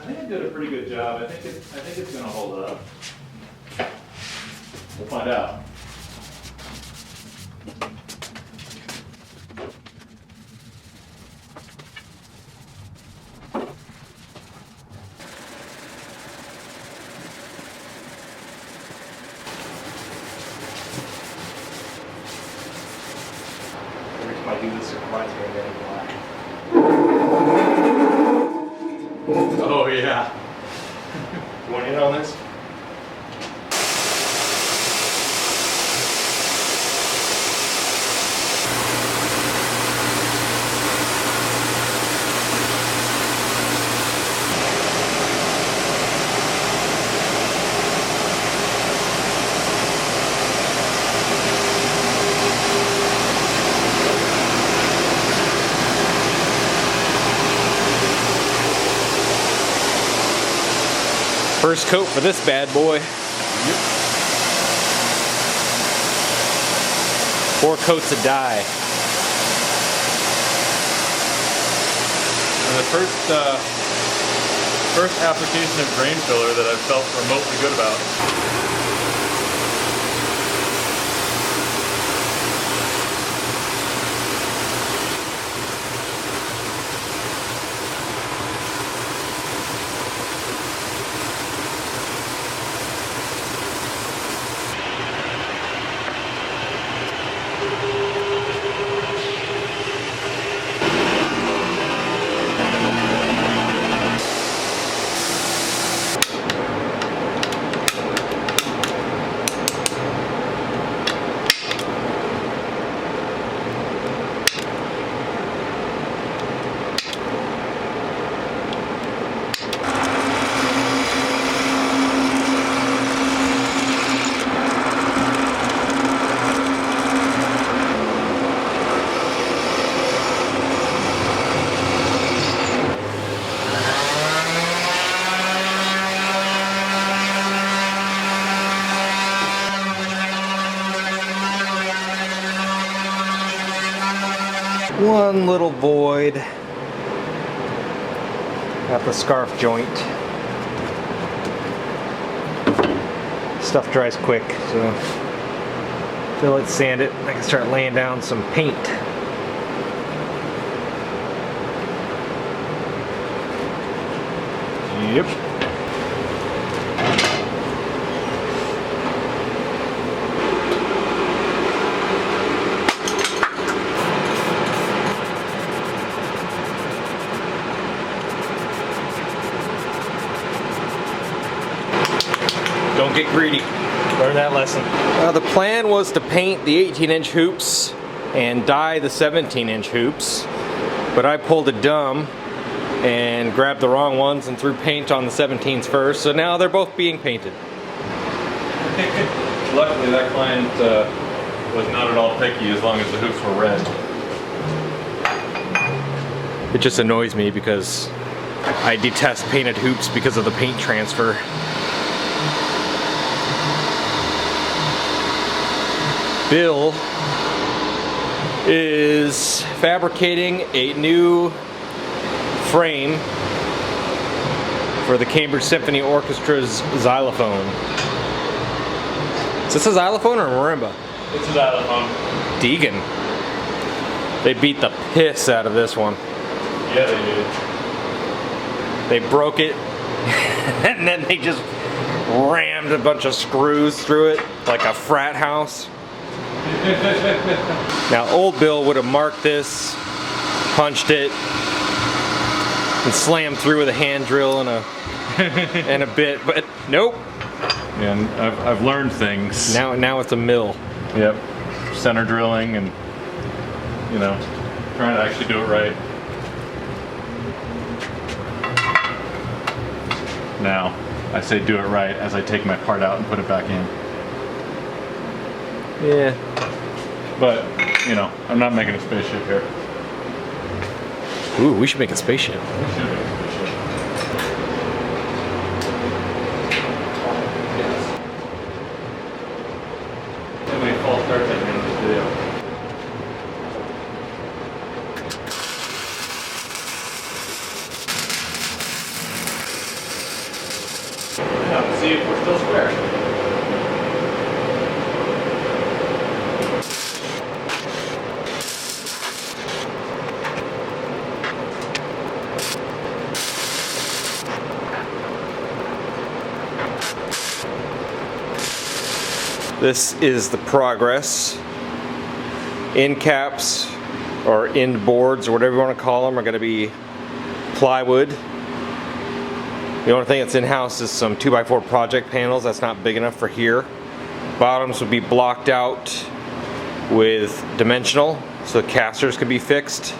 I think I did a pretty good job. I think it's going to hold up. We'll find out. Might do this reminds me of getting black. Oh yeah. You want in on this? First coat for this bad boy. Yep. 4 coats of dye. And the first application of grain filler that I've felt remotely good about. One little void at the scarf joint. Stuff dries quick, so fill it, sand it, I can start laying down some paint. Yep. Don't get greedy. Learn that lesson. The plan was to paint the 18-inch hoops and dye the 17-inch hoops, but I pulled a dumb and grabbed the wrong ones and threw paint on the 17s first, so now they're both being painted. Luckily that client was not at all picky as long as the hoops were red. It just annoys me because I detest painted hoops because of the paint transfer. Bill is fabricating a new frame for the Cambridge Symphony Orchestra's xylophone. Is this a xylophone or a marimba? It's a xylophone. Deegan. They beat the piss out of this one. Yeah, they did. They broke it and then they just rammed a bunch of screws through it like a frat house. Now old Bill would have marked this, punched it, and slammed through with a hand drill and a bit, but nope. Yeah, and I've learned things. Now it's a mill. Yep. Center drilling and, you know, trying to actually do it right. Now, I say do it right as I take my part out and put it back in. Yeah. But, you know, I'm not making a spaceship here. Ooh, we should make a spaceship. We should make a spaceship. Too many false starts at the end of this video. see if we're still square. This is the progress. End caps or end boards or whatever you want to call them are going to be plywood. The only thing that's in-house is some 2x4 project panels. That's not big enough for here. Bottoms would be blocked out with dimensional so the casters can be fixed.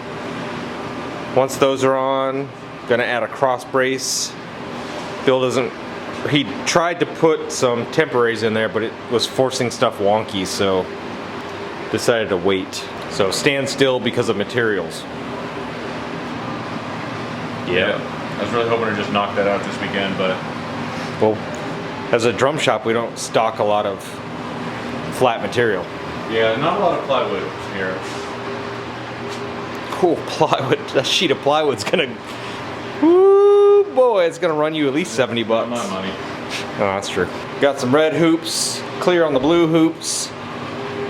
Once those are on, gonna add a cross brace. Bill doesn't, he tried to put some temporaries in there, but it was forcing stuff wonky, so decided to wait. So stand still because of materials. Yeah. I was really hoping to just knock that out this weekend, but Well, as a drum shop, we don't stock a lot of flat material. yeah, not a lot of plywood here. Cool plywood. That sheet of plywood's gonna, woo boy, it's gonna run you at least 70 bucks. Not my money. Oh, that's true. Got some red hoops, clear on the blue hoops,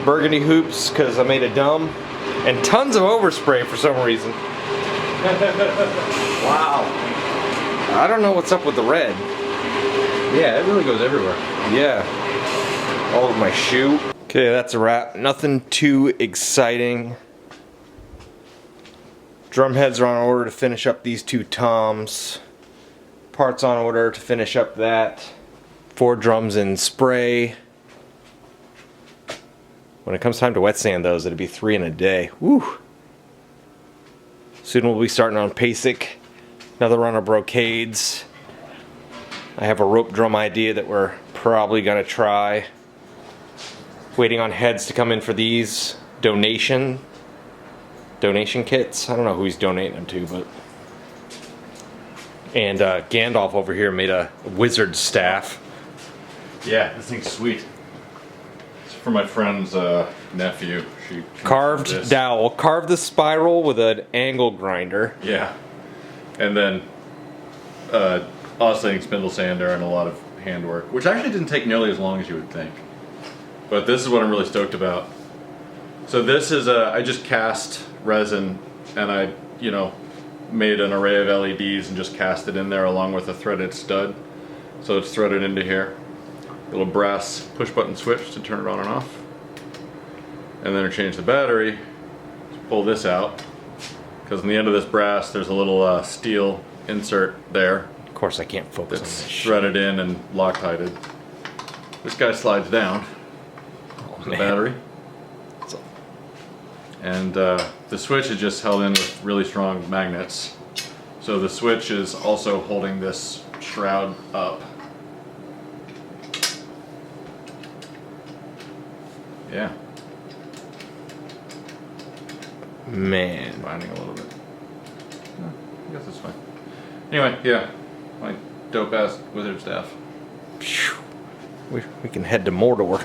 burgundy hoops because I made a dumb, and tons of overspray for some reason. Wow. I don't know what's up with the red. Yeah, it really goes everywhere. Yeah. All of my shoe. Okay, that's a wrap. Nothing too exciting. Drum heads are on order to finish up these two toms. Parts on order to finish up that. 4 drums in spray. When it comes time to wet sand those, it'll be 3 in a day. Woo! Soon we'll be starting on PASIC. Another run of brocades. I have a rope drum idea that we're probably gonna try. Waiting on heads to come in for these donation kits. I don't know who he's donating them to, but. And Gandalf over here made a wizard staff. Yeah, this thing's sweet. It's for my friend's nephew. She Carved this. dowel. Carved the spiral with an angle grinder. Yeah, and then oscillating spindle sander and a lot of handwork, which actually didn't take nearly as long as you would think. But this is what I'm really stoked about. So this is I just cast resin, and I made an array of LEDs and just cast it in there along with a threaded stud. So it's threaded into here. Little brass push button switch to turn it on and off. And then interchange the battery. Pull this out, because in the end of this brass there's a little steel insert there Of course, I can't focus on that's this shit. threaded in and Loctited. This guy slides down the man. battery, and the switch is just held in with really strong magnets. So the switch is also holding this shroud up. Yeah, Man. binding a little bit. No, I guess it's fine. Anyway, yeah, my dope ass wizard staff. Phew. We can head to Mordor.